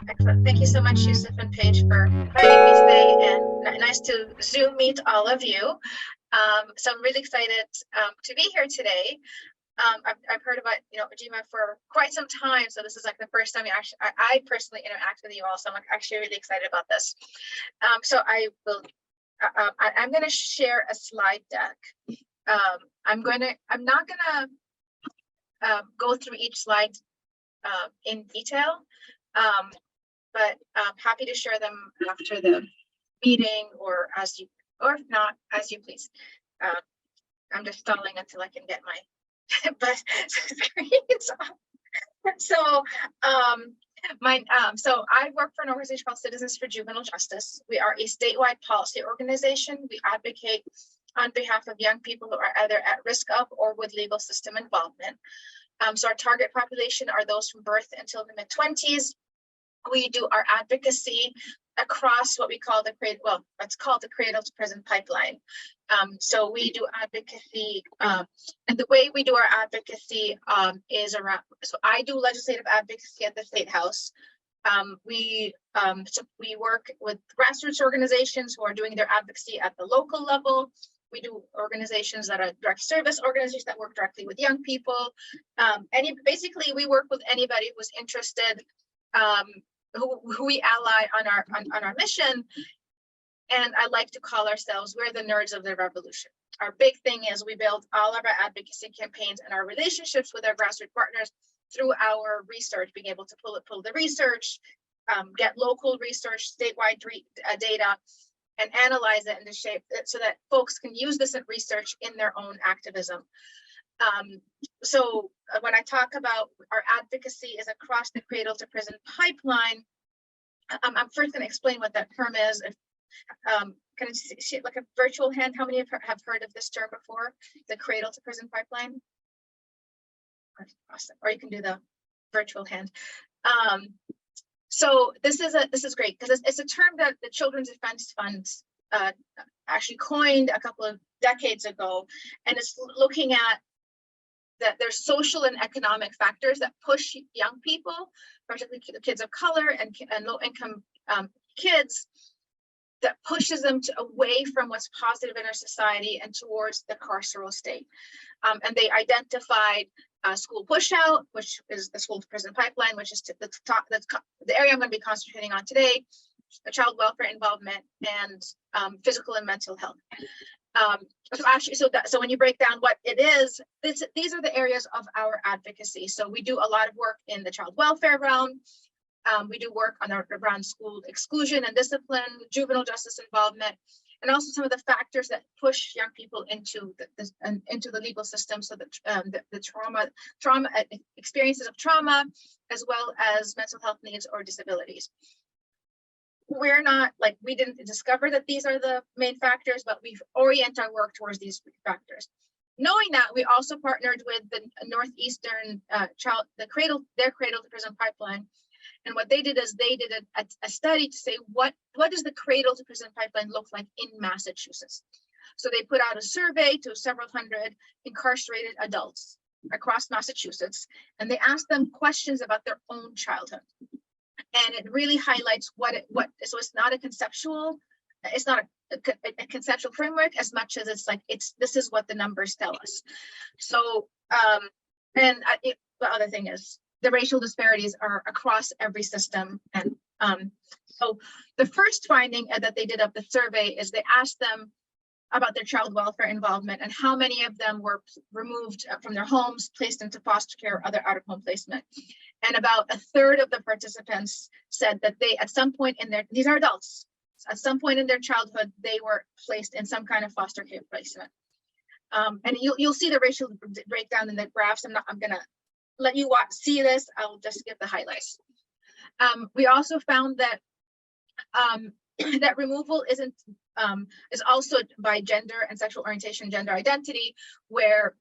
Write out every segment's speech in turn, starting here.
Excellent. Thank you so much, Yusuf and Paige, for inviting me today, and nice to Zoom meet all of you. So I'm really excited to be here today. I've heard about Ujima for quite some time, so this is like the first time I personally interact with you all. So I'm actually really excited about this. So I'm going to share a slide deck. I'm not gonna go through each slide in detail, but I'm happy to share them after the meeting, or if not, as you please. I'm just stalling until I can get my screens off. So so I work for an organization called Citizens for Juvenile Justice. We are a statewide policy organization. We advocate on behalf of young people who are either at risk of or with legal system involvement. So our target population are those from birth until the mid-20s. We do our advocacy across what we call it's called the cradle to prison pipeline. So we do advocacy, and the way we do our advocacy is around. So I do legislative advocacy at the State House. We work with grassroots organizations who are doing their advocacy at the local level. We do organizations that are direct service organizations that work directly with young people. Basically, we work with anybody who's interested, who we ally on our mission. And I like to call ourselves, we're the nerds of the revolution. Our big thing is we build all of our advocacy campaigns and our relationships with our grassroots partners through our research, being able to pull the research, get local research, statewide data, and analyze it into shape so that folks can use this research in their own activism. So when I talk about our advocacy is across the cradle to prison pipeline, I'm first going to explain what that term is. Can I see like a virtual hand? How many have heard of this term before? The cradle to prison pipeline? Awesome. Or you can do the virtual hand. So this is great because it's a term that the Children's Defense Fund actually coined a couple of decades ago, and it's looking at that there's social and economic factors that push young people, particularly kids of color and low-income kids, that pushes them away from what's positive in our society and towards the carceral state. And they identified school pushout, which is the school to prison pipeline, which is the area I'm going to be concentrating on today, child welfare involvement, and physical and mental health. So when you break down what it is, these are the areas of our advocacy. So we do a lot of work in the child welfare realm. We do work around school exclusion and discipline, juvenile justice involvement, and also some of the factors that push young people into the legal system. So that the trauma experiences of trauma, as well as mental health needs or disabilities. We didn't discover that these are the main factors, but we orient our work towards these factors. Knowing that, we also partnered with the Northeastern their cradle to prison pipeline. And what they did is they did a study to say, what does the cradle to prison pipeline look like in Massachusetts? So they put out a survey to several hundred incarcerated adults across Massachusetts, and they asked them questions about their own childhood. And it really highlights so it's not a conceptual framework as much as this is what the numbers tell us. So, the other thing is the racial disparities are across every system. And so the first finding that they did of the survey is they asked them about their child welfare involvement and how many of them were removed from their homes, placed into foster care or other out-of-home placement. And about a third of the participants said that they, at some point these are adults, at some point in their childhood, they were placed in some kind of foster care placement. And you'll see the racial breakdown in the graphs. I'm gonna let you see this. I'll just give the highlights. We also found that that removal is also by gender and sexual orientation, gender identity, where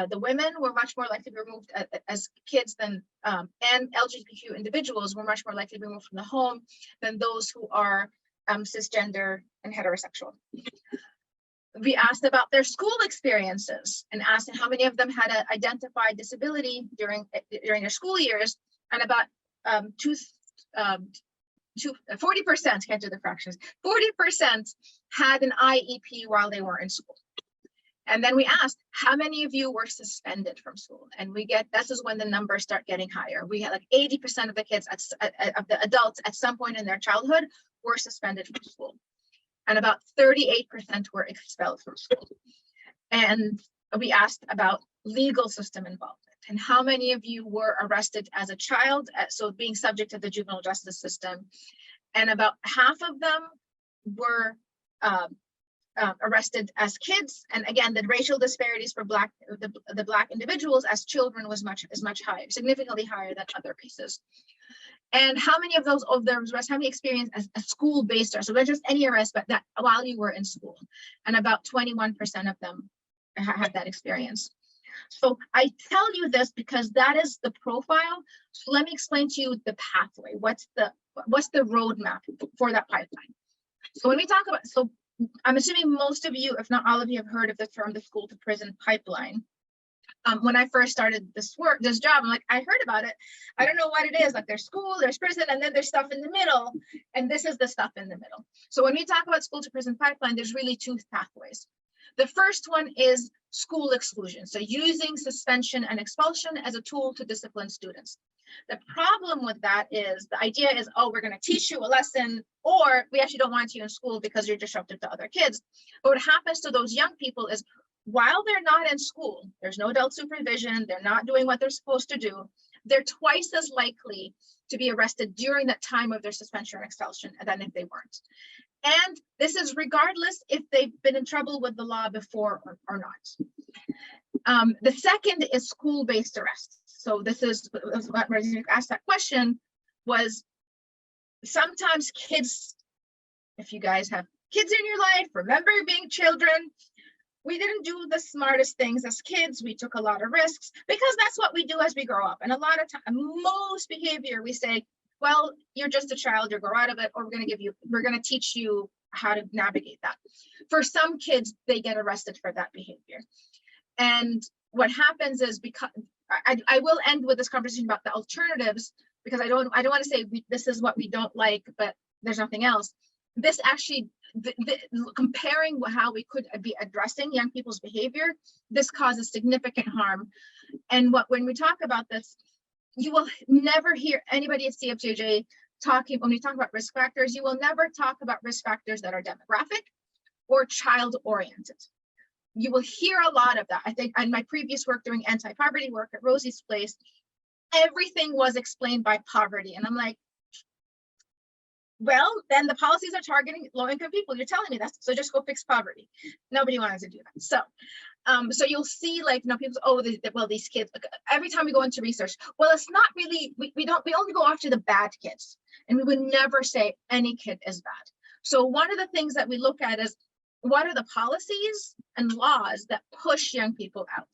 the women were much more likely to be removed as kids than, and LGBTQ individuals were much more likely to be removed from the home than those who are cisgender and heterosexual. We asked about their school experiences and asked how many of them had an identified disability during their school years, and about 40%, can't do the fractions, 40% had an IEP while they were in school. And then we asked, how many of you were suspended from school? And we get, this is when the numbers start getting higher. We had like 80% of the kids, of the adults at some point in their childhood were suspended from school. And about 38% were expelled from school. And we asked about legal system involvement and how many of you were arrested as a child, so being subject to the juvenile justice system. And about half of them were arrested as kids. And again, the racial disparities for the Black individuals as children was much higher, significantly higher than other races. And how many of those arrests, how many experienced as a school-based arrest? So not just any arrest, but that while you were in school. And about 21% of them had that experience. So I tell you this because that is the profile. So let me explain to you the pathway. What's the roadmap for that pipeline? So when we talk about, so I'm assuming most of you, if not all of you, have heard of the term the school to prison pipeline. When I first started this job, I'm like, I heard about it. I don't know what it is. Like there's school, there's prison, and then there's stuff in the middle. And this is the stuff in the middle. So when we talk about school to prison pipeline, there's really two pathways. The first one is school exclusion. So using suspension and expulsion as a tool to discipline students. The problem with that is the idea is, oh, we're going to teach you a lesson, or we actually don't want you in school because you're disruptive to other kids. But what happens to those young people is while they're not in school, there's no adult supervision, they're not doing what they're supposed to do, they're twice as likely to be arrested during that time of their suspension or expulsion than if they weren't. And this is regardless if they've been in trouble with the law before or not. The second is school-based arrests. So this is what you asked that question, was sometimes kids, if you guys have kids in your life, remember being children, we didn't do the smartest things as kids. We took a lot of risks because that's what we do as we grow up. And a lot of time, most behavior, we say, well, you're just a child, you'll grow out of it, or we're going to teach you how to navigate that. For some kids, they get arrested for that behavior. And what happens is, because I will end with this conversation about the alternatives, because I don't want to say this is what we don't like, but there's nothing else. This actually, comparing how we could be addressing young people's behavior, this causes significant harm. And when we talk about this, you will never hear anybody at CFJJ talking, when we talk about risk factors, you will never talk about risk factors that are demographic or child oriented. You will hear a lot of that. I think in my previous work doing anti-poverty work at Rosie's Place, everything was explained by poverty. And I'm like, well, then the policies are targeting low-income people. You're telling me that, so just go fix poverty. Nobody wanted to do that. So you'll see, like, you know, people say, oh, well, these kids. Every time we go into research, well, it's not really. We only go after the bad kids, and we would never say any kid is bad. So one of the things that we look at is what are the policies and laws that push young people out.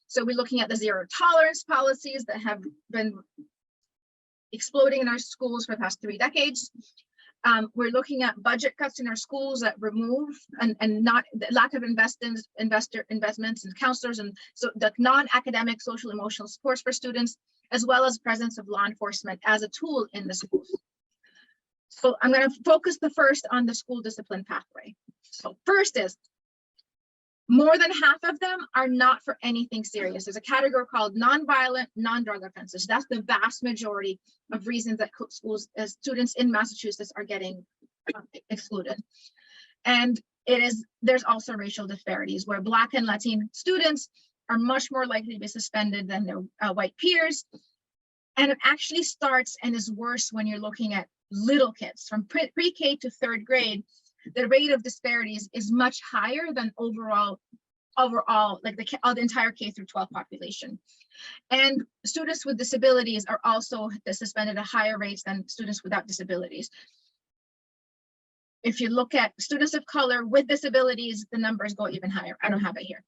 So we're looking at the zero tolerance policies that have been exploding in our schools for the past 3 decades. We're looking at budget cuts in our schools that remove and not the lack of investments in counselors, and so the non-academic social emotional supports for students, as well as presence of law enforcement as a tool in the schools. So I'm going to focus the first on the school discipline pathway. So first is more than half of them are not for anything serious. There's a category called non-violent, non-drug offenses. That's the vast majority of reasons that students in Massachusetts are getting excluded. And there's also racial disparities where Black and Latin students are much more likely to be suspended than their white peers. And it actually starts and is worse when you're looking at little kids from pre-K to 3rd grade. The rate of disparities is much higher than overall, like the entire K through 12 population. And students with disabilities are also suspended at higher rates than students without disabilities. If you look at students of color with disabilities, the numbers go even higher. I don't have it here.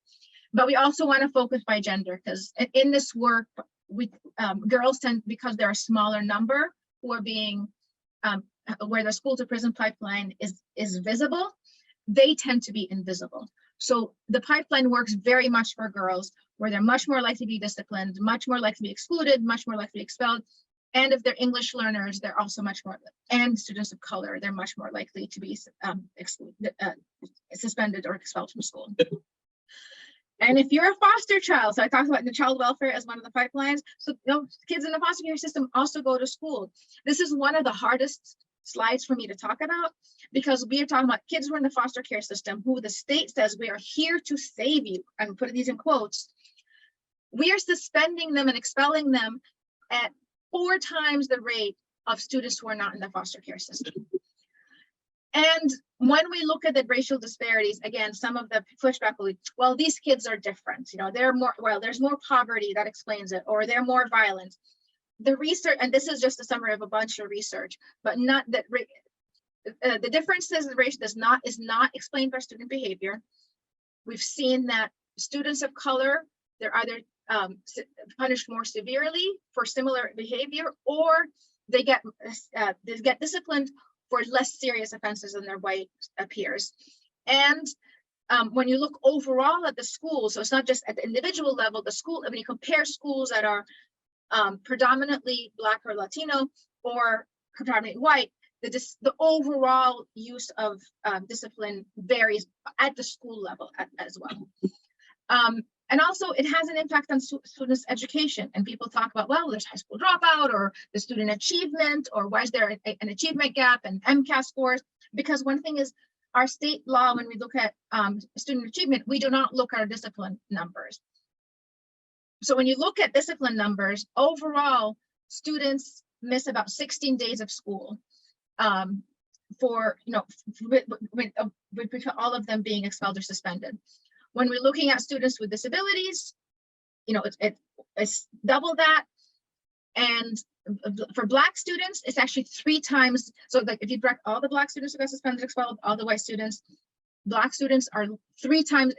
But we also want to focus by gender, because in this work, girls tend, because they're a smaller number who are being where the school to prison pipeline is visible, they tend to be invisible. So the pipeline works very much for girls, where they're much more likely to be disciplined, much more likely to be excluded, much more likely to be expelled. And if they're English learners, they're also much more, and students of color, they're much more likely to be suspended or expelled from school. And if you're a foster child, so I talked about the child welfare as one of the pipelines. So kids in the foster care system also go to school. This is one of the hardest slides for me to talk about, because we are talking about kids who are in the foster care system who the state says we are here to save you. I'm putting these in quotes. We are suspending them and expelling them at 4 times the rate of students who are not in the foster care system. And when we look at the racial disparities, again, some of the pushback will be, well, these kids are different. They're more, well, there's more poverty that explains it, or they're more violent. The research, and this is just a summary of a bunch of research, but not that the differences in race is not explained by student behavior. We've seen that students of color, they're either punished more severely for similar behavior, or they get disciplined for less serious offenses than their white peers. And when you look overall at the schools, so it's not just at the individual level, the school, when you compare schools that are predominantly Black or Latino or predominantly white, the overall use of discipline varies at the school level as well. And also it has an impact on students' education. And people talk about, well, there's high school dropout or the student achievement, or why is there an achievement gap and MCAS scores? Because one thing is our state law, when we look at student achievement, we do not look at our discipline numbers. So when you look at discipline numbers, overall, students miss about 16 days of school for, with all of them being expelled or suspended. When we're looking at students with disabilities, it's double that. And for Black students, it's actually 3 times. So like if you break all the Black students who got suspended, expelled, all the white students, Black students are 3 times,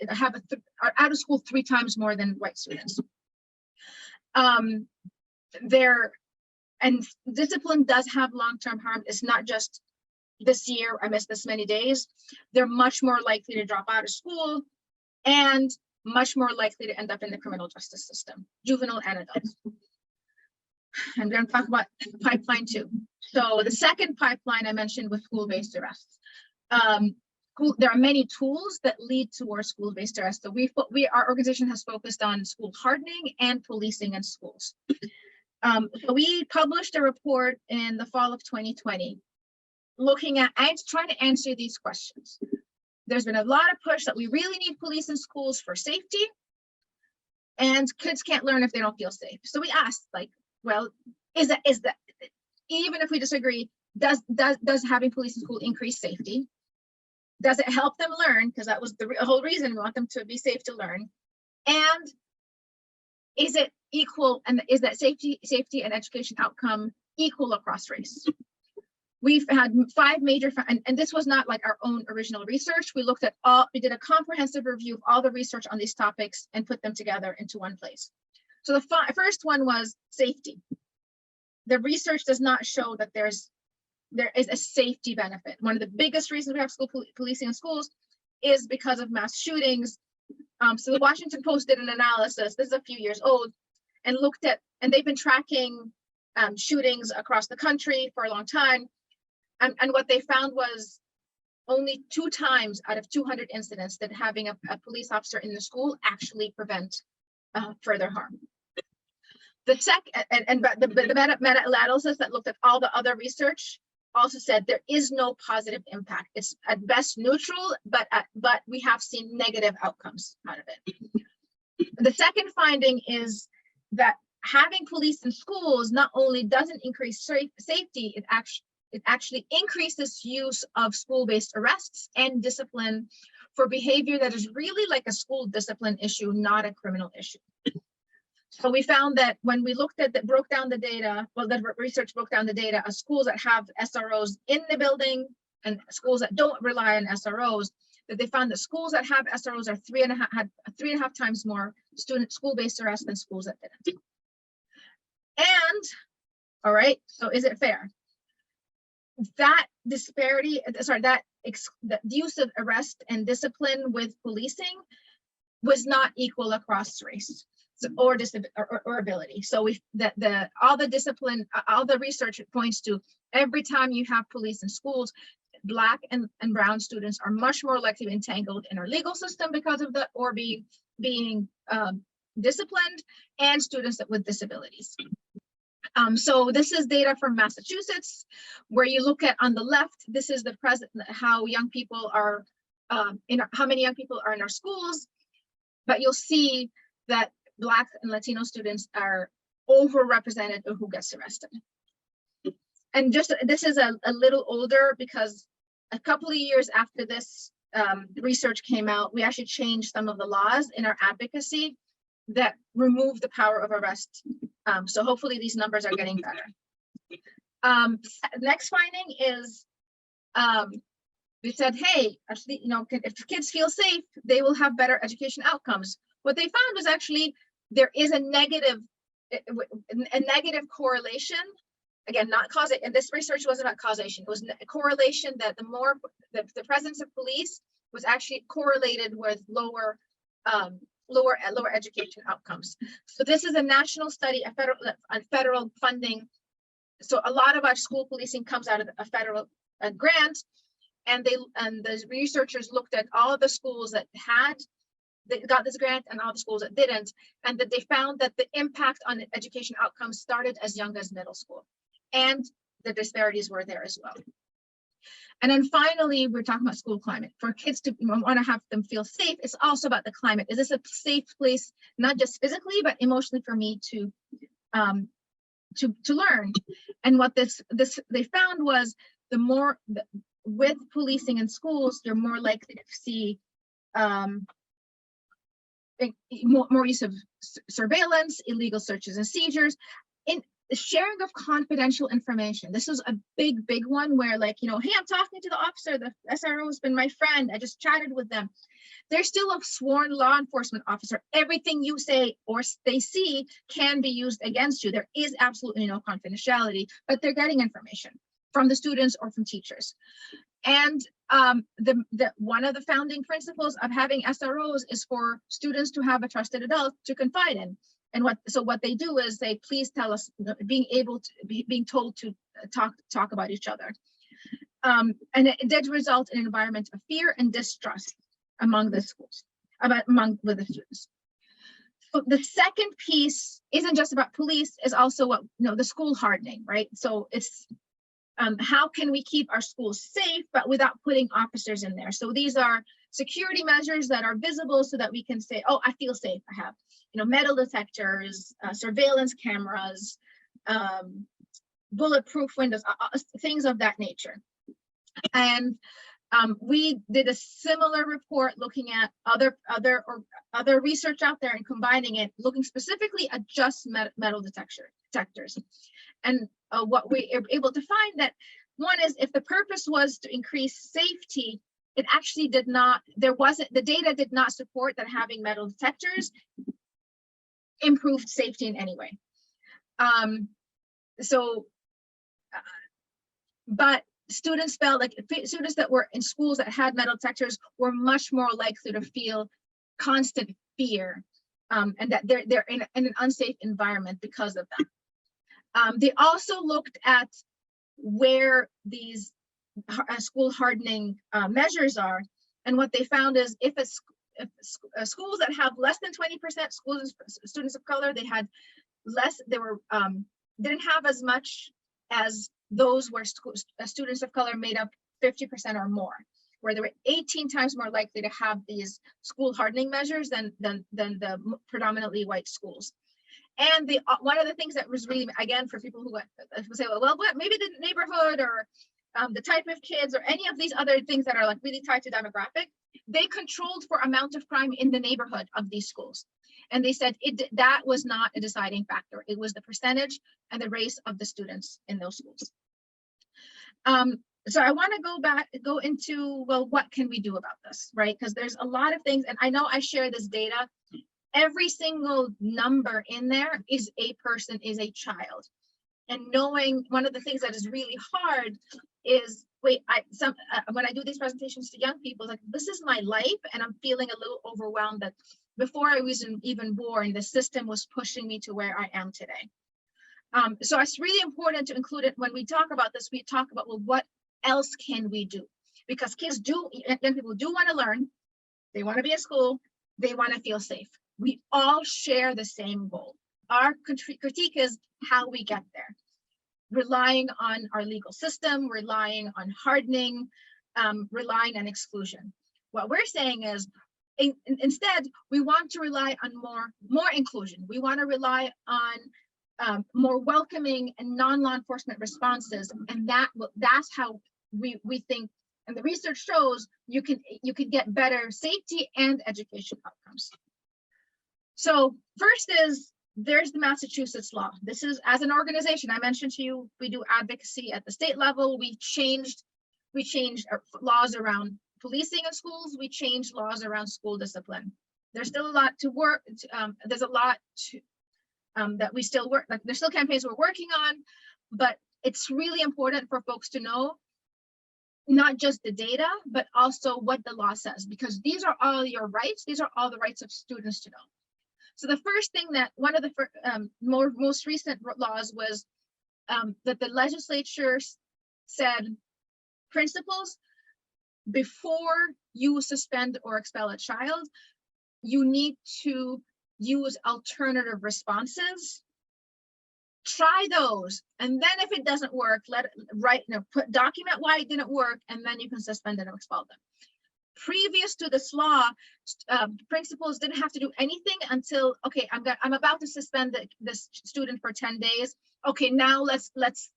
are out of school 3 times more than white students. And discipline does have long-term harm. It's not just this year, I missed this many days. They're much more likely to drop out of school and much more likely to end up in the criminal justice system, juvenile and adults. I'm going to talk about pipeline 2. So the second pipeline I mentioned was school-based arrests. There are many tools that lead towards school-based arrest. So our organization has focused on school hardening and policing in schools. So we published a report in the fall of 2020, looking at and trying to answer these questions. There's been a lot of push that we really need police in schools for safety, and kids can't learn if they don't feel safe. So we asked, like, well, is that even if we disagree, does having police in school increase safety? Does it help them learn? Because that was the whole reason we want them to be safe to learn. And is it equal? And is that safety and education outcome equal across race? We've had 5 major, and this was not like our own original research. We did a comprehensive review of all the research on these topics and put them together into one place. So the first one was safety. The research does not show that there is a safety benefit. One of the biggest reasons we have school policing in schools is because of mass shootings. So the Washington Post did an analysis, this is a few years old, and they've been tracking shootings across the country for a long time. And what they found was only 2 times out of 200 incidents that having a police officer in the school actually prevent further harm. The meta-analysis that looked at all the other research also said there is no positive impact. It's at best neutral, but we have seen negative outcomes out of it. The second finding is that having police in schools not only doesn't increase safety, it actually increases use of school-based arrests and discipline for behavior that is really like a school discipline issue, not a criminal issue. So we found that when we broke down the data, well, the research broke down the data of schools that have SROs in the building and schools that don't rely on SROs, that they found that schools that have SROs are 3.5 times more school-based arrests than schools that didn't. And, all right, so is it fair? That disparity, the use of arrest and discipline with policing was not equal across race. or ability. So all the research points to every time you have police in schools, Black and brown students are much more likely to be entangled in our legal system because of that, or being disciplined, and students with disabilities. So this is data from Massachusetts, where you look at on the left, this is the present, how young people are, how many young people are in our schools, but you'll see that Black and Latino students are overrepresented of who gets arrested. And just, this is a little older, because a couple of years after this research came out, we actually changed some of the laws in our advocacy that remove the power of arrest. So hopefully these numbers are getting better. Next finding is, we said, hey, actually, if kids feel safe, they will have better education outcomes. What they found was actually there is a negative correlation. Again, not causation, and this research wasn't about causation. It was a correlation that the presence of police was actually correlated with lower education outcomes. So this is a national study, a federal funding. So a lot of our school policing comes out of a federal grant, and the researchers looked at all the schools that got this grant and all the schools that didn't, and that they found that the impact on education outcomes started as young as middle school, and the disparities were there as well. And then finally, we're talking about school climate. For kids to want to have them feel safe, it's also about the climate. Is this a safe place, not just physically, but emotionally for me to learn? And what they found was with policing in schools, you're more likely to see more use of surveillance, illegal searches and seizures, in the sharing of confidential information. This is a big one where, like, hey, I'm talking to the officer, the SRO has been my friend, I just chatted with them. They're still a sworn law enforcement officer. Everything you say or they see can be used against you. There is absolutely no confidentiality, but they're getting information from the students or from teachers. And one of the founding principles of having SROs is for students to have a trusted adult to confide in. And what they do is they please tell us, being told to talk about each other. And it did result in an environment of fear and distrust among the schools, with the students. So the second piece isn't just about police, is also what, the school hardening, right? So it's how can we keep our schools safe, but without putting officers in there? So these are security measures that are visible so that we can say, oh, I feel safe. I have, metal detectors, surveillance cameras, bulletproof windows, things of that nature. And we did a similar report looking at other research out there and combining it, looking specifically at just metal detectors. And what we are able to find, that one is, if the purpose was to increase safety, it actually did not, the data did not support that having metal detectors improved safety in any way. But students felt like students that were in schools that had metal detectors were much more likely to feel constant fear, and that they're in an unsafe environment because of that. They also looked at where these school hardening measures are, and what they found is if schools that have less than 20% students of color, they had less. They were didn't have as much as those where students of color made up 50% or more, where they were 18 times more likely to have these school hardening measures than the predominantly white schools. And one of the things that was really, again, for people who say, well, maybe the neighborhood or the type of kids or any of these other things that are like really tied to demographic, they controlled for amount of crime in the neighborhood of these schools. And they said that was not a deciding factor. It was the percentage and the race of the students in those schools. So I want to go into, well, what can we do about this, right? Because there's a lot of things, and I know I share this data. Every single number in there is a person, is a child. And knowing, one of the things that is really hard is, wait, when I do these presentations to young people, like, this is my life, and I'm feeling a little overwhelmed that before I was even born, the system was pushing me to where I am today. So it's really important to include it when we talk about this. We talk about, well, what else can we do? Because young people do want to learn, they want to be at school, they want to feel safe. We all share the same goal. Our critique is how we get there. Relying on our legal system, relying on hardening, relying on exclusion. What we're saying is, instead, we want to rely on more inclusion. We want to rely on more welcoming and non-law enforcement responses, and that's how we think, and the research shows you can get better safety and education outcomes. So first is, there's the Massachusetts law. This is, as an organization, I mentioned to you, we do advocacy at the state level. We changed laws around policing in schools. We changed laws around school discipline. There's still a lot to work. There's a lot that we still work. Like, there's still campaigns we're working on, but it's really important for folks to know not just the data, but also what the law says, because these are all your rights. These are all the rights of students to know. So the first thing that one of the most recent laws was that the legislature said, principals, before you suspend or expel a child, you need to use alternative responses. Try those, and then if it doesn't work, document why it didn't work, and then you can suspend and expel them. Previous to this law, principals didn't have to do anything until, okay, I'm about to suspend this student for 10 days. Okay, now let's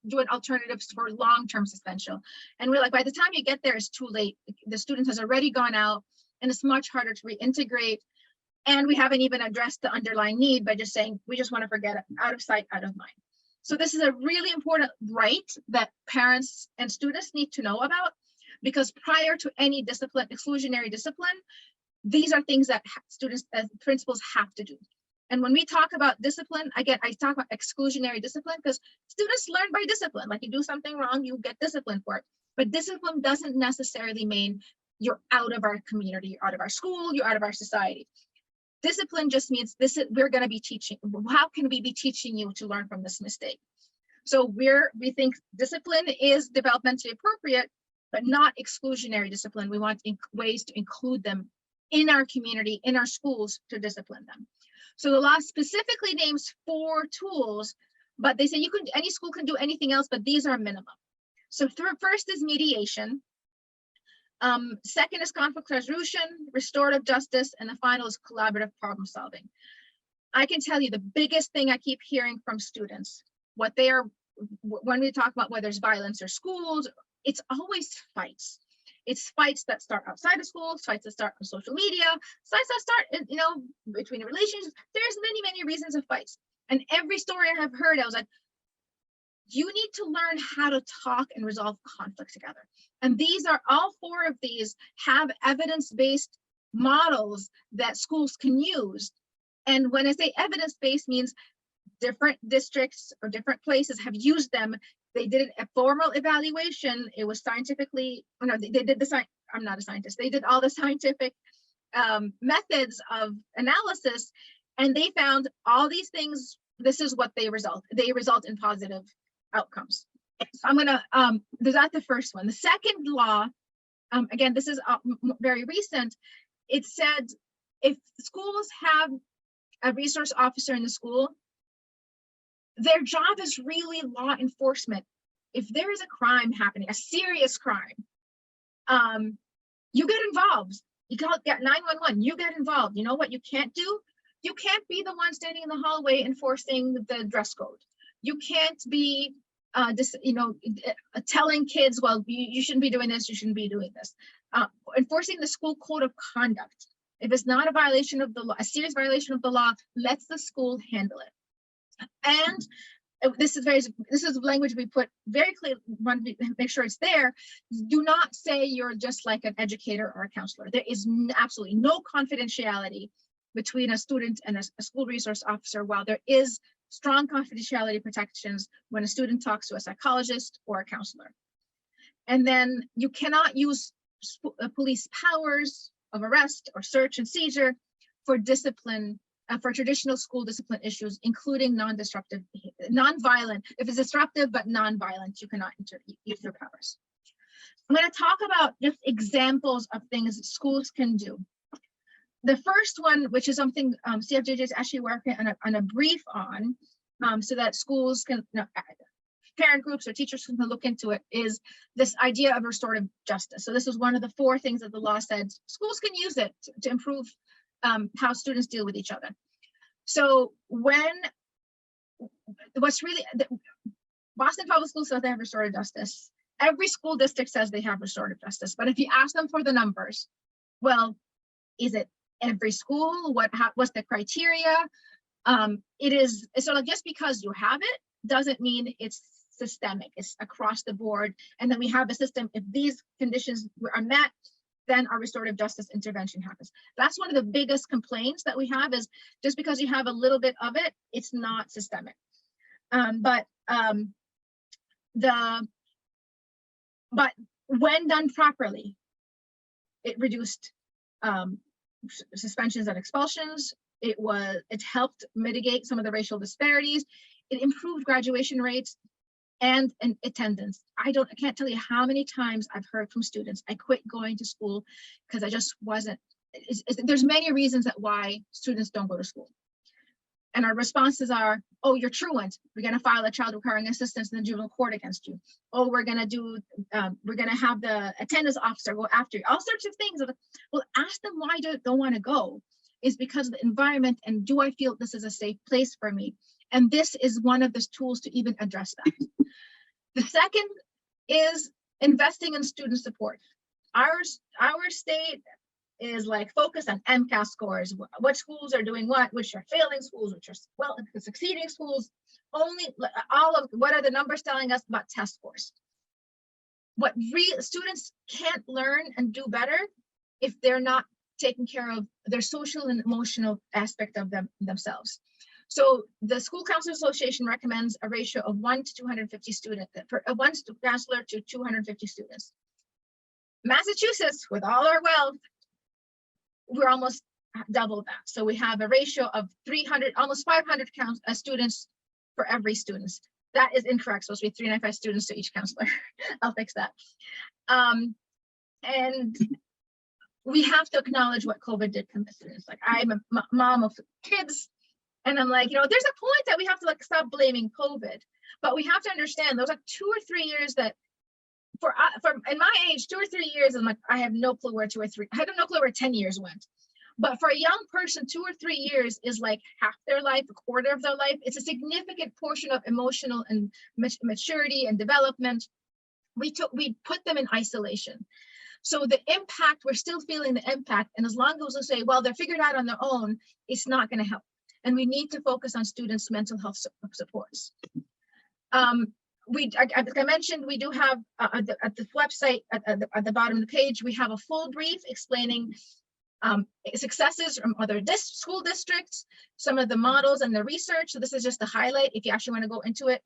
do an alternative for long-term suspension. And we're like, by the time you get there, it's too late. The student has already gone out, and it's much harder to reintegrate. And we haven't even addressed the underlying need by just saying, we just want to forget it, out of sight, out of mind. So this is a really important right that parents and students need to know about, because prior to any discipline, exclusionary discipline, these are things that students as principals have to do. And when we talk about discipline, again, I talk about exclusionary discipline because students learn by discipline. Like, you do something wrong, you get disciplined for it. But discipline doesn't necessarily mean you're out of our community, you're out of our school, you're out of our society. Discipline just means we're going to be teaching. How can we be teaching you to learn from this mistake? So we think discipline is developmentally appropriate, but not exclusionary discipline. We want ways to include them in our community, in our schools, to discipline them. So the law specifically names 4 tools, but they say any school can do anything else, but these are minimum. So first is mediation. Second is conflict resolution, restorative justice, and the final is collaborative problem solving. I can tell you the biggest thing I keep hearing from students, when we talk about whether there's violence or schools, it's always fights. It's fights that start outside of school, fights that start on social media, fights that start, between relationships. There's many, many reasons of fights. And every story I have heard, I was like, you need to learn how to talk and resolve conflict together. And these are, all 4 of these have evidence-based models that schools can use. And when I say evidence-based, means different districts or different places have used them. They did a formal evaluation. It was scientifically, they did I'm not a scientist. They did all the scientific methods of analysis, and they found all these things. This is what they result. They result in positive outcomes. So I'm gonna, that's the first one. The second law, again, this is very recent. It said if schools have a resource officer in the school, their job is really law enforcement. If there is a crime happening, a serious crime, you get involved. You get 911, you get involved. You know what you can't do? You can't be the one standing in the hallway enforcing the dress code. You can't be telling kids, well, you shouldn't be doing this, you shouldn't be doing this. Enforcing the school code of conduct. If it's not a violation of the law, a serious violation of the law, let the school handle it. And this is language we put very clearly, want to make sure it's there. Do not say you're just like an educator or a counselor. There is absolutely no confidentiality between a student and a school resource officer, while there is strong confidentiality protections when a student talks to a psychologist or a counselor. And then you cannot use police powers of arrest or search and seizure for discipline, for traditional school discipline issues, including non-disruptive, non-violent. If it's disruptive but non-violent, you cannot use your powers. I'm going to talk about just examples of things that schools can do. The first one, which is something CFJJ is actually working on a brief on, so that schools can, parent groups or teachers can look into it, is this idea of restorative justice. So this is one of the 4 things that the law said schools can use it to improve how students deal with each other. So Boston Public Schools says they have restorative justice. Every school district says they have restorative justice, but if you ask them for the numbers, well, is it every school? What's the criteria? It's sort of just because you have it doesn't mean it's systemic. It's across the board. And then we have a system. If these conditions are met, then our restorative justice intervention happens. That's one of the biggest complaints that we have, is just because you have a little bit of it, it's not systemic. But when done properly, it reduced suspensions and expulsions. It helped mitigate some of the racial disparities. It improved graduation rates and attendance. I can't tell you how many times I've heard from students, I quit going to school because I just wasn't. There's many reasons that why students don't go to school. And our responses are, oh, you're truant. We're going to file a child requiring assistance in the juvenile court against you. Oh, we're going to have the attendance officer go after you. All sorts of things. Well, ask them why they don't want to go. Is because of the environment, and do I feel this is a safe place for me? And this is one of the tools to even address that. The second is investing in student support. Our state is like focused on MCAS scores, what schools are doing which are failing schools, which are succeeding schools. What are the numbers telling us about test scores? What students can't learn and do better if they're not taking care of their social and emotional aspect of themselves. So the School Counselor Association recommends a ratio of 1 to 250 students, for 1 counselor to 250 students. Massachusetts, with all our wealth, we're almost double that. So we have a ratio of 300, almost 500 students for every student. That is incorrect. Supposed to be 395 students to each counselor. I'll fix that. And we have to acknowledge what COVID did to the students. Like, I'm a mom of kids, and I'm like, there's a point that we have to stop blaming COVID, but we have to understand those are 2 or 3 years that, for in my age, 2 or 3 years, I'm like, I have no clue where 2 or 3. I have no clue where 10 years went. But for a young person, 2 or 3 years is like half their life, a quarter of their life. It's a significant portion of emotional and maturity and development. We put them in isolation. So the impact, we're still feeling the impact. And as long as we say, well, they're figured out on their own, it's not going to help. And we need to focus on students' mental health supports. Like I mentioned, we do have at the website, at the bottom of the page, we have a full brief explaining successes from other school districts, some of the models and the research. So this is just the highlight. If you actually want to go into it,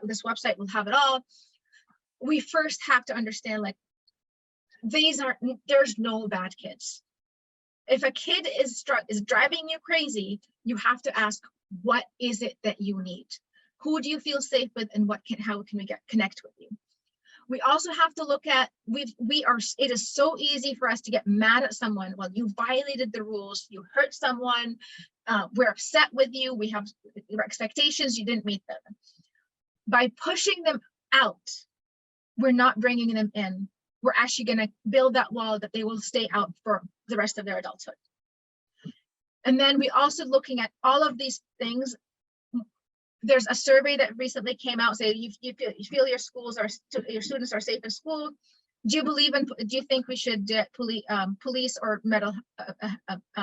this website will have it all. We first have to understand, like, there's no bad kids. If a kid is driving you crazy, you have to ask, what is it that you need? Who do you feel safe with, and how can we connect with you? We also have to look at, it is so easy for us to get mad at someone. Well, you violated the rules, you hurt someone, we're upset with you, we have expectations, you didn't meet them. By pushing them out, we're not bringing them in. We're actually going to build that wall that they will stay out for the rest of their adulthood. And then we also looking at all of these things. There's a survey that recently came out saying you feel your students are safe in school. Do you think we should police or metal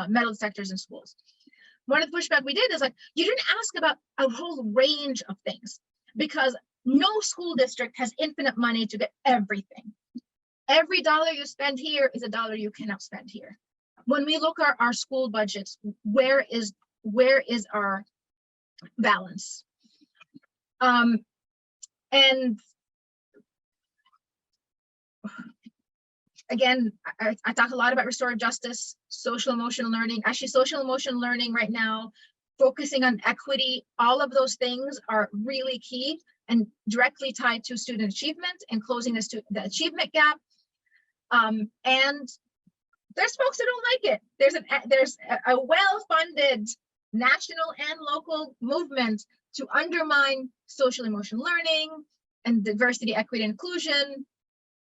detectors in schools? One of the pushback we did is, like, you didn't ask about a whole range of things, because no school district has infinite money to get everything. Every dollar you spend here is a dollar you cannot spend here. When we look at our school budgets, where is our balance? And again, I talk a lot about restorative justice, social emotional learning. Actually, social emotional learning right now, focusing on equity, all of those things are really key and directly tied to student achievement and closing the achievement gap. And there's folks who don't like it. There's a well-funded national and local movement to undermine social emotional learning and diversity, equity, and inclusion.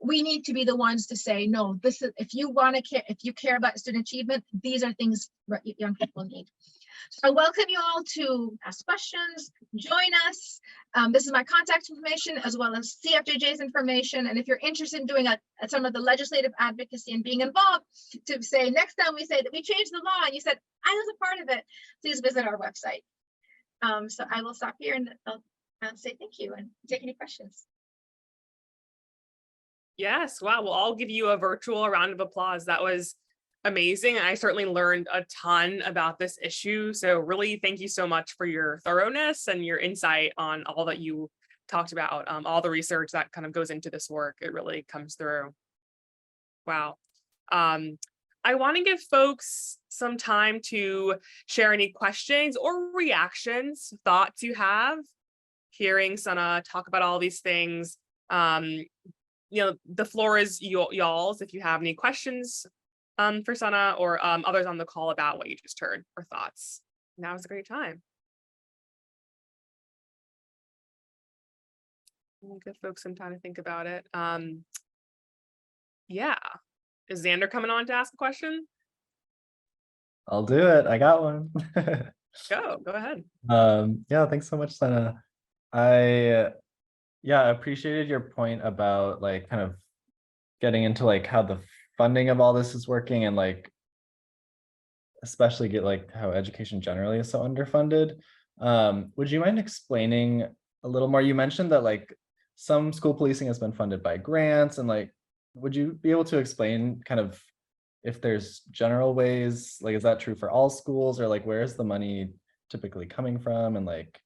We need to be the ones to say, no, this is, if you care about student achievement, these are things that young people need. So I welcome you all to ask questions, join us. This is my contact information as well as CFJJ's information. And if you're interested in doing some of the legislative advocacy and being involved, to say next time we say that we changed the law and you said, I was a part of it, please visit our website. So I will stop here and I'll say thank you and take any questions. Yes, wow. Well, I'll give you a virtual round of applause. That was amazing. I certainly learned a ton about this issue. So really, thank you so much for your thoroughness and your insight on all that you talked about, all the research that kind of goes into this work. It really comes through. Wow. I want to give folks some time to share any questions or reactions, thoughts you have, hearing Sana talk about all these things. The floor is y'all's if you have any questions for Sana or others on the call about what you just heard or thoughts. Now is a great time. We'll give folks some time to think about it. Yeah. Is Xander coming on to ask a question? I'll do it. I got one. Go ahead. Yeah, thanks so much, Sana. I appreciated your point about like kind of getting into like how the funding of all this is working and like especially get like how education generally is so underfunded. Would you mind explaining a little more? You mentioned that like some school policing has been funded by grants, and like would you be able to explain kind of if there's general ways, like is that true for all schools, or like where's the money typically coming from, and like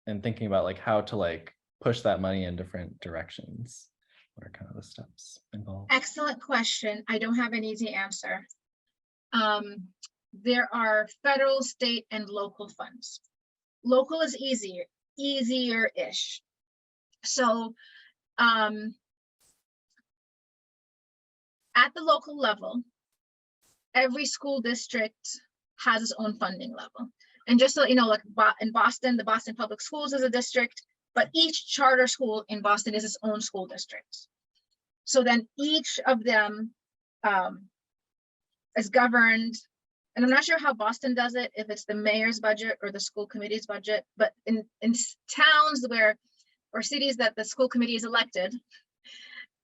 and thinking about like how to like push that money in different directions? What are kind of the steps involved? Excellent question. I don't have an easy answer. There are federal, state, and local funds. Local is easier-ish. So at the local level, every school district has its own funding level. And just so you know, like in Boston, the Boston Public Schools is a district, but each charter school in Boston is its own school district. So then each of them is governed, and I'm not sure how Boston does it, if it's the mayor's budget or the school committee's budget, but in towns or cities that the school committee is elected,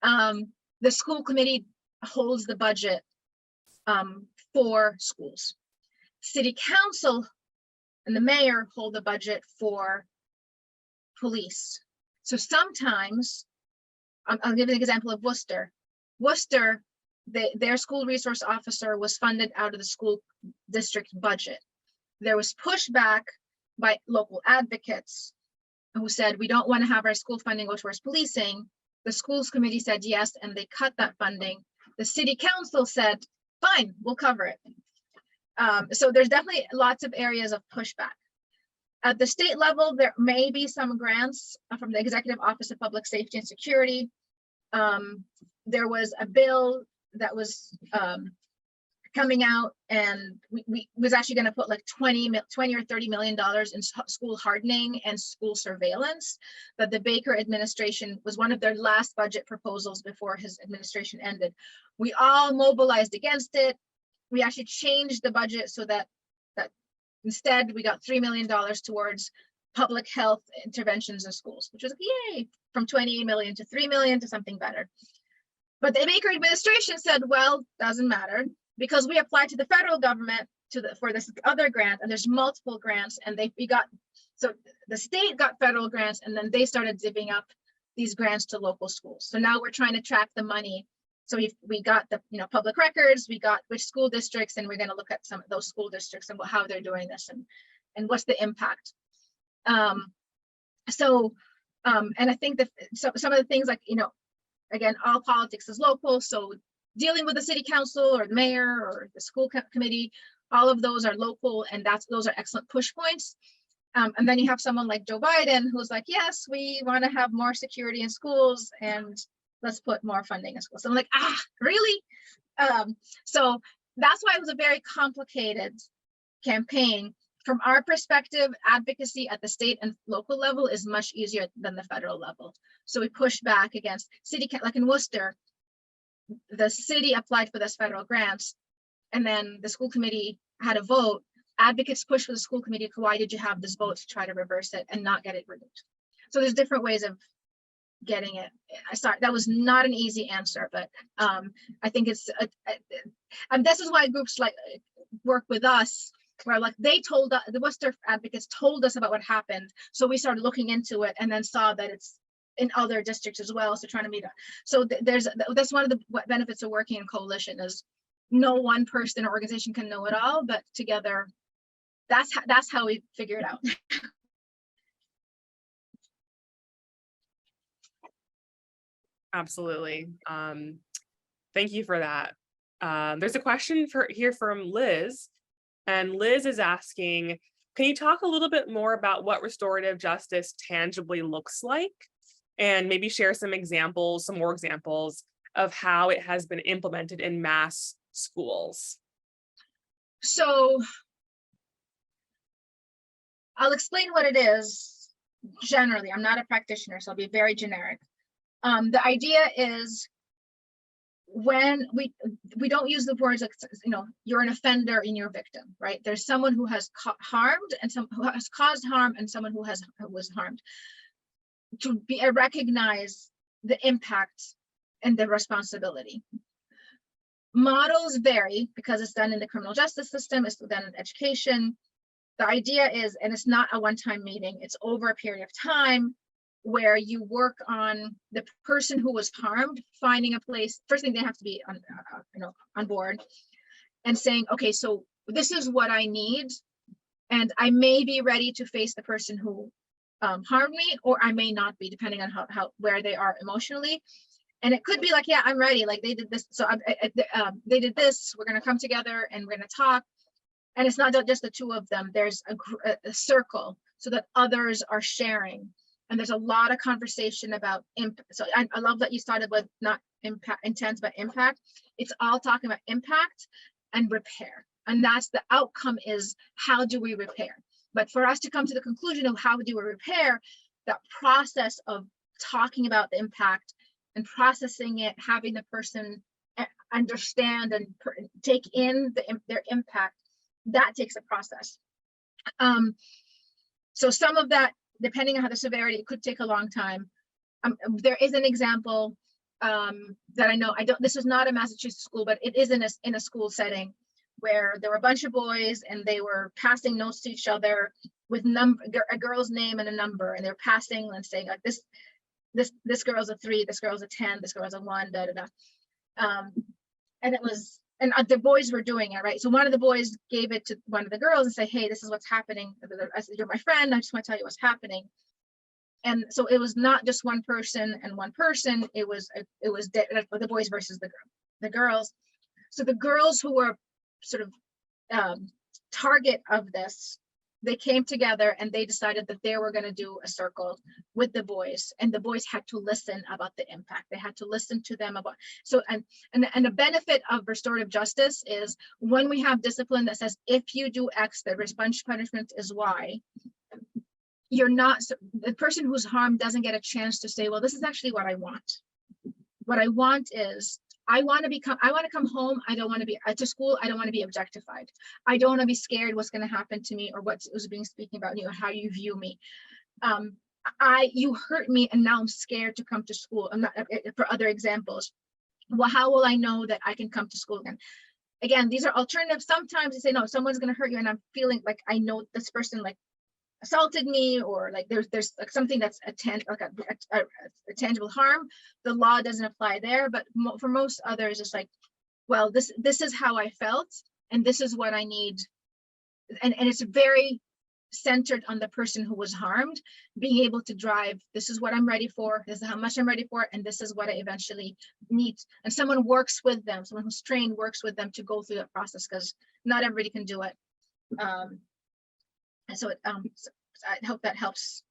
the school committee holds the budget for schools. City council and the mayor hold the budget for police. So sometimes, I'll give you an example of Worcester. Worcester, their school resource officer was funded out of the school district budget. There was pushback by local advocates who said, we don't want to have our school funding go towards policing. The schools committee said yes, and they cut that funding. The city council said, fine, we'll cover it. So there's definitely lots of areas of pushback. At the state level, there may be some grants from the Executive Office of Public Safety and Security. There was a bill that was coming out, and we was actually going to put like 20 or $30 million in school hardening and school surveillance. But the Baker administration was one of their last budget proposals before his administration ended. We all mobilized against it. We actually changed the budget so that instead we got $3 million towards public health interventions in schools, which was yay, from 20 million to 3 million to something better. But the Baker administration said, well, doesn't matter, because we applied to the federal government for this other grant, and there's multiple grants, and so the state got federal grants, and then they started divvying up these grants to local schools. So now we're trying to track the money. So we got the public records, we got which school districts, and we're going to look at some of those school districts and how they're doing this and what's the impact. And I think that some of the things like again, all politics is local. So dealing with the city council or the mayor or the school committee, all of those are local, and those are excellent push points. And then you have someone like Joe Biden, who's like, yes, we want to have more security in schools and let's put more funding in schools. So I'm like, really? So that's why it was a very complicated campaign. From our perspective, advocacy at the state and local level is much easier than the federal level. So we pushed back against like in Worcester, the city applied for this federal grants, and then the school committee had a vote. Advocates pushed for the school committee, why did you have this vote, to try to reverse it and not get it removed. So there's different ways of getting it. That was not an easy answer, but I think it's, and this is why groups like work with us, where like they told us, the Worcester advocates told us about what happened. So we started looking into it and then saw that it's in other districts as well. So trying to meet up. So that's one of the benefits of working in coalition, is no one person or organization can know it all, but together, that's how we figure it out. Absolutely. Thank you for that. There's a question here from Liz, and Liz is asking, can you talk a little bit more about what restorative justice tangibly looks like, and maybe share some more examples of how it has been implemented in mass schools? So I'll explain what it is generally. I'm not a practitioner, so I'll be very generic. The idea is, when we don't use the words like, you're an offender and you're a victim, right? There's someone who has harmed and some who has caused harm, and someone who was harmed. To recognize the impact and the responsibility. Models vary because it's done in the criminal justice system, it's done in education. The idea is, and it's not a one-time meeting, it's over a period of time where you work on the person who was harmed, finding a place. First thing, they have to be on board and saying, okay, so this is what I need, and I may be ready to face the person who harmed me, or I may not be, depending on where they are emotionally. And it could be like, yeah, I'm ready, like they did this, so they did this, we're going to come together and we're going to talk. And it's not just the two of them, there's a circle so that others are sharing. And there's a lot of conversation about impact. So I love that you started with not intent, but impact. It's all talking about impact and repair. And that's the outcome, is how do we repair? But for us to come to the conclusion of how do we repair, that process of talking about the impact and processing it, having the person understand and take in their impact, that takes a process. So some of that, depending on how the severity, it could take a long time. There is an example that I know, this is not a Massachusetts school, but it is in a school setting where there were a bunch of boys and they were passing notes to each other with a girl's name and a number, and they're passing and saying like this girl's a 3, this girl's a 10, this girl's a 1, da da da. And it was, and the boys were doing it, right? So one of the boys gave it to one of the girls and said, hey, this is what's happening. I said, you're my friend, I just want to tell you what's happening. And so it was not just one person and one person, it was the boys versus the girls. So the girls who were sort of target of this, they came together and they decided that they were going to do a circle with the boys, and the boys had to listen about the impact. They had to listen to them about, so, and the benefit of restorative justice is when we have discipline that says, if you do X, the punishment is Y, you're not, the person who's harmed doesn't get a chance to say, well, this is actually what I want. What I want is, I want to come home. I don't want to be to school. I don't want to be objectified. I don't want to be scared what's going to happen to me, or what was being speaking about you, or how you view me. You hurt me and now I'm scared to come to school. I'm not, for other examples. Well, how will I know that I can come to school again? Again, these are alternatives. Sometimes you say, no, someone's going to hurt you and I'm feeling like I know this person like assaulted me, or like there's like something that's a tangible harm. The law doesn't apply there, but for most others, it's like, well, this is how I felt, and this is what I need, and it's very centered on the person who was harmed, being able to drive, this is what I'm ready for, this is how much I'm ready for, and this is what I eventually need. And someone works with them, someone who's trained works with them to go through that process, because not everybody can do it. And so, so I hope that helps.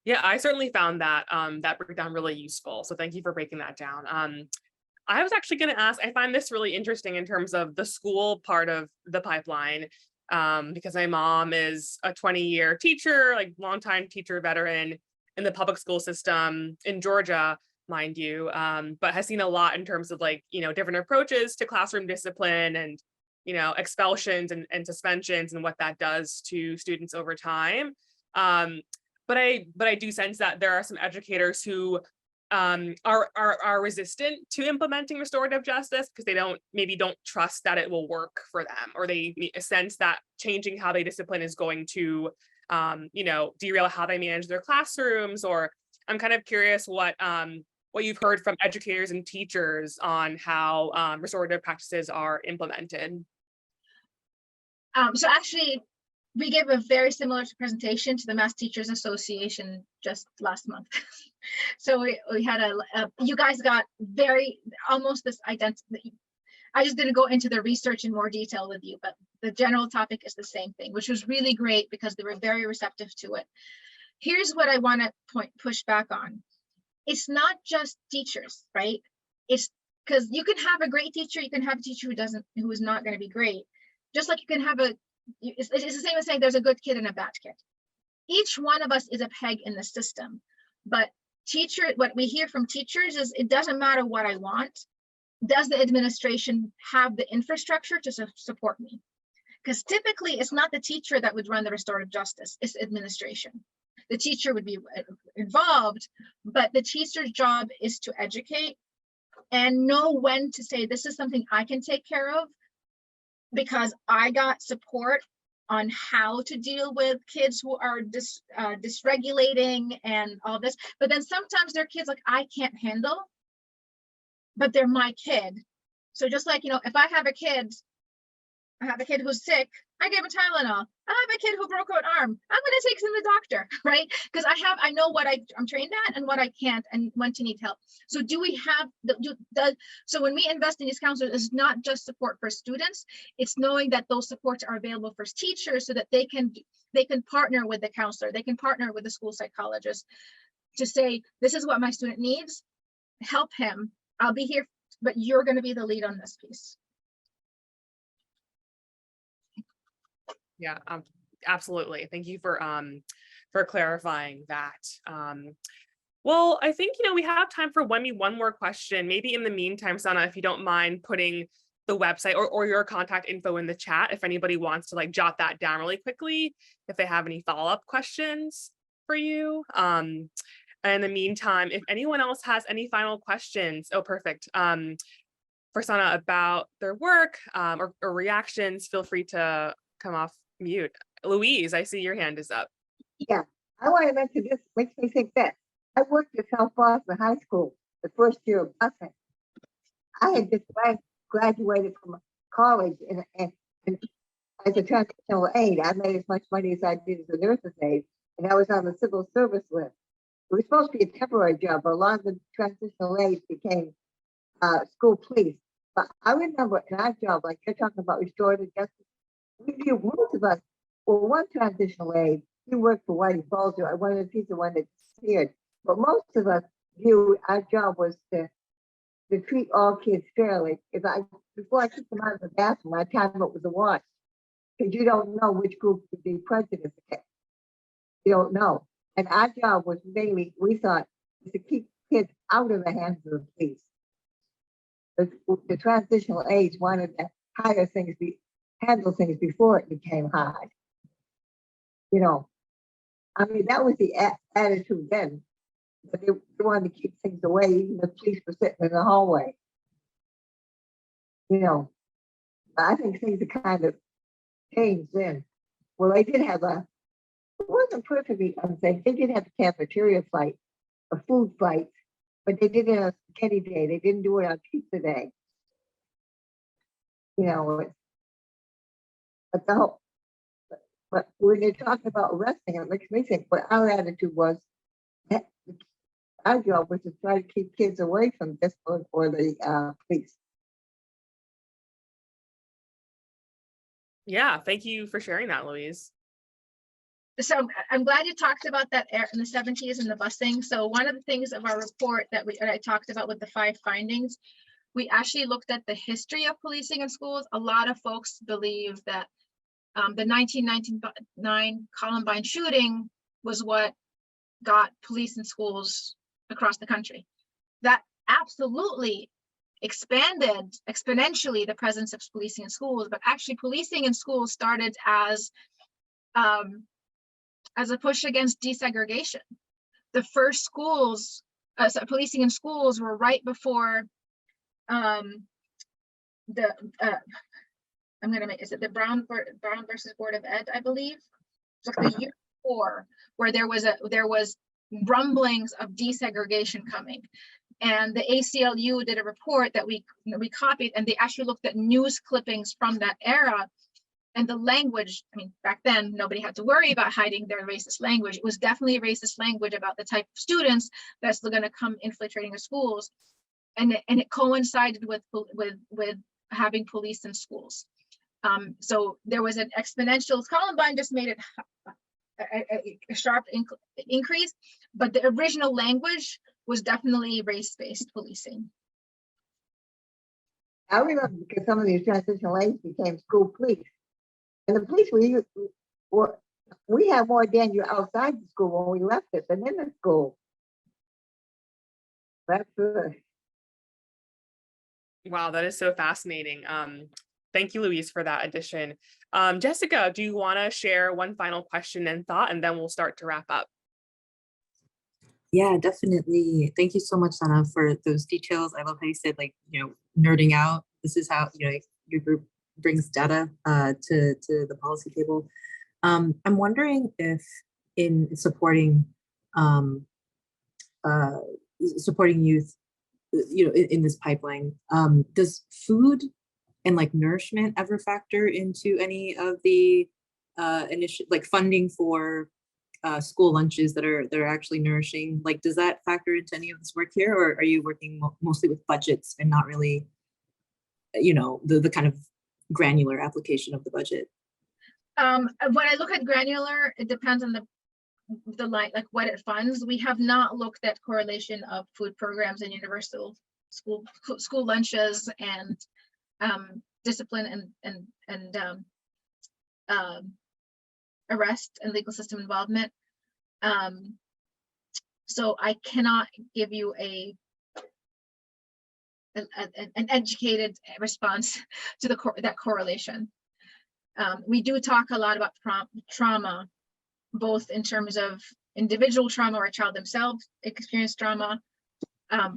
Yeah, I certainly found that that breakdown really useful. So thank you for breaking that down. I was actually going to ask, I find this really interesting in terms of the school part of the pipeline, because my mom is a 20-year teacher, like longtime teacher veteran in the public school system in Georgia, mind you, but has seen a lot in terms of like, different approaches to classroom discipline and, expulsions and suspensions and what that does to students over time. But I do sense that there are some educators who are resistant to implementing restorative justice because they don't trust that it will work for them, or they sense that changing how they discipline is going to derail how they manage their classrooms. Or I'm kind of curious what you've heard from educators and teachers on how restorative practices are implemented. So actually, we gave a very similar presentation to the Mass Teachers Association just last month. So we had you guys got almost this identity. I just didn't go into the research in more detail with you, but the general topic is the same thing, which was really great because they were very receptive to it. Here's what I want to push back on. It's not just teachers, right? It's because you can have a great teacher, you can have a teacher who is not going to be great. Just like you can have it's the same as saying there's a good kid and a bad kid. Each one of us is a peg in the system, but what we hear from teachers is it doesn't matter what I want. Does the administration have the infrastructure to support me? Because typically it's not the teacher that would run the restorative justice, it's administration. The teacher would be involved, but the teacher's job is to educate and know when to say, this is something I can take care of because I got support on how to deal with kids who are dysregulating and all this. But then sometimes they're kids like I can't handle, but they're my kid. So just like, if I have a kid who's sick, I give a Tylenol. I have a kid who broke an arm, I'm going to take him to the doctor, right? Because I know what I'm trained at and what I can't and when to need help. So do we have so when we invest in these counselors, it's not just support for students, it's knowing that those supports are available for teachers so that they can partner with the counselor, they can partner with the school psychologist to say, this is what my student needs, help him, I'll be here, but you're going to be the lead on this piece. Yeah, absolutely. Thank you for clarifying that. Well, I think, we have time for one more question. Maybe in the meantime, Sana, if you don't mind putting the website or your contact info in the chat, if anybody wants to jot that down really quickly, if they have any follow-up questions for you. And in the meantime, if anyone else has any final questions, oh, perfect. For Sana about their work or reactions, feel free to come off mute. Louise, I see your hand is up. Yeah, I want to mention this, makes me think that I worked at South Boston High School the first year of busing. I had just graduated from college and as a transitional aide. I made as much money as I did as a nurse's aide, and I was on the civil service list. It was supposed to be a temporary job, but a lot of the transitional aides became school police. But I remember in our job, like you're talking about restorative justice, we knew most of us, well, one transitional aide, he worked for Whitey Bulger. I wanted to be the one that disappeared. But most of us knew our job was to treat all kids fairly. Before I took them out of the bathroom, I timed up with the watch. Because you don't know which group would be prejudiced against. You don't know. And our job was mainly, we thought, to keep kids out of the hands of the police. The transitional aides wanted to handle things before it became hard. I mean, that was the attitude then. But they wanted to keep things away, even the police were sitting in the hallway. I think things are kind of changed then. Well, they did have it wasn't perfectly unsafe. They did have a cafeteria fight, a food fight, but they did it on spaghetti day. They didn't do it on pizza day. you know, but the whole, but when they're talking about arresting, it makes me think what our attitude was. that Our job was to try to keep kids away from this or the police. Yeah, thank you for sharing that, Louise. So I'm glad you talked about that in the 70s and the busing. So one of the things of our report that I talked about with the 5 findings, we actually looked at the history of policing in schools. A lot of folks believe that the 1999 Columbine shooting was what got police in schools across the country. That absolutely expanded exponentially the presence of policing in schools, but actually policing in schools started as a push against desegregation. The first schools, so policing in schools were right before is it the Brown versus Board of Ed, I believe. So the year before, where there was rumblings of desegregation coming. And the ACLU did a report that we copied, and they actually looked at news clippings from that era. And the language, I mean, back then, nobody had to worry about hiding their racist language. It was definitely a racist language about the type of students that's going to come infiltrating the schools. And it coincided with having police in schools. So there was an exponential, Columbine just made it a sharp increase, but the original language was definitely race-based policing. I remember because some of these transitional aides became school police. And the police we had more danger outside the school when we left it than in the school. That's good. Wow, that is so fascinating. Thank you, Louise, for that addition. Jessica, do you want to share one final question and thought, and then we'll start to wrap up? Yeah, definitely. Thank you so much, Sana, for those details. I love how you said, like, nerding out. This is how, your group brings data to the policy table. I'm wondering if in supporting youth, in this pipeline, does food and like nourishment ever factor into any of the like funding for school lunches that are actually nourishing? Like, does that factor into any of this work here, or are you working mostly with budgets and not really, the kind of granular application of the budget? When I look at granular, it depends on the like what it funds. We have not looked at correlation of food programs and universal school lunches and discipline and arrest and legal system involvement. So I cannot give you an educated response to that correlation. We do talk a lot about trauma, both in terms of individual trauma or a child themselves experienced trauma,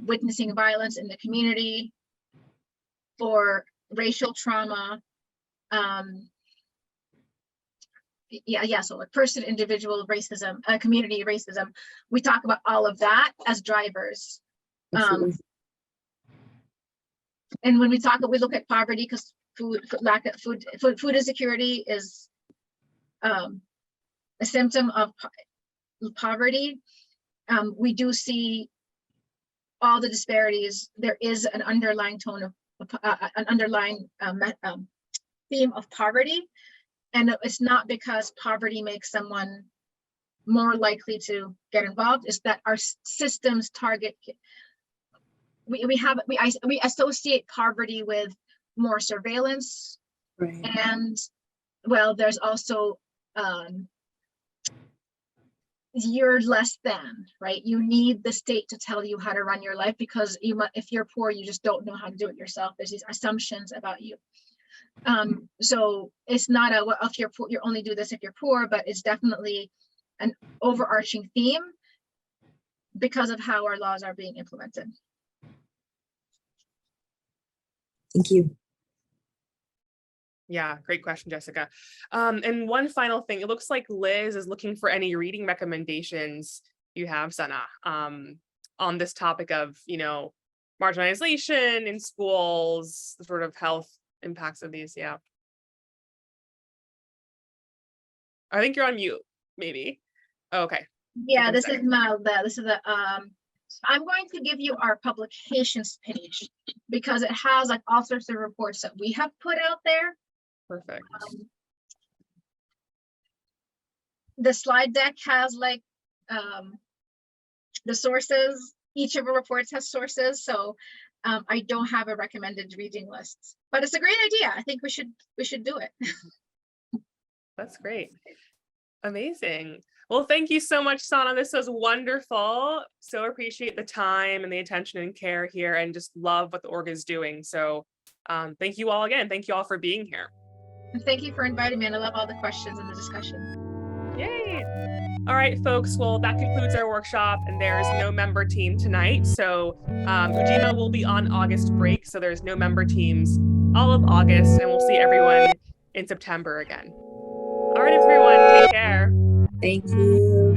witnessing violence in the community, for racial trauma, so a person, individual racism, community racism. We talk about all of that as drivers. And when we look at poverty, because lack of food insecurity is a symptom of poverty. We do see all the disparities. There is an underlying tone of an underlying theme of poverty, and it's not because poverty makes someone more likely to get involved. It's that our systems target. We associate poverty with more surveillance, right. And there's also you're less than, right? You need the state to tell you how to run your life, because if you're poor, you just don't know how to do it yourself. There's these assumptions about you. So it's not if you're poor, you only do this if you're poor, but it's definitely an overarching theme because of how our laws are being implemented. Thank you. Yeah, great question, Jessica. And one final thing, it looks like Liz is looking for any reading recommendations you have, Sana, on this topic of, marginalization in schools, sort of health impacts of these. Yeah. I think you're on mute, maybe. Oh, okay. Yeah, Second this is second. Melda. This is the I'm going to give you our publications page because it has like all sorts of reports that we have put out there. Perfect. The slide deck has like the sources. Each of our reports has sources, so I don't have a recommended reading list, but it's a great idea. I think we should do it. That's great. Amazing. Well, thank you so much, Sana. This was wonderful. So appreciate the time and the attention and care here, and just love what the org is doing. So thank you all again. Thank you all for being here. And thank you for inviting me, and I love all the questions and the discussion. Yay. All right, folks. Well, that concludes our workshop, and there's no member team tonight. So Ujima will be on August break. So there's no member teams all of August, and we'll see everyone in September again. All right, everyone, take care. Thank you.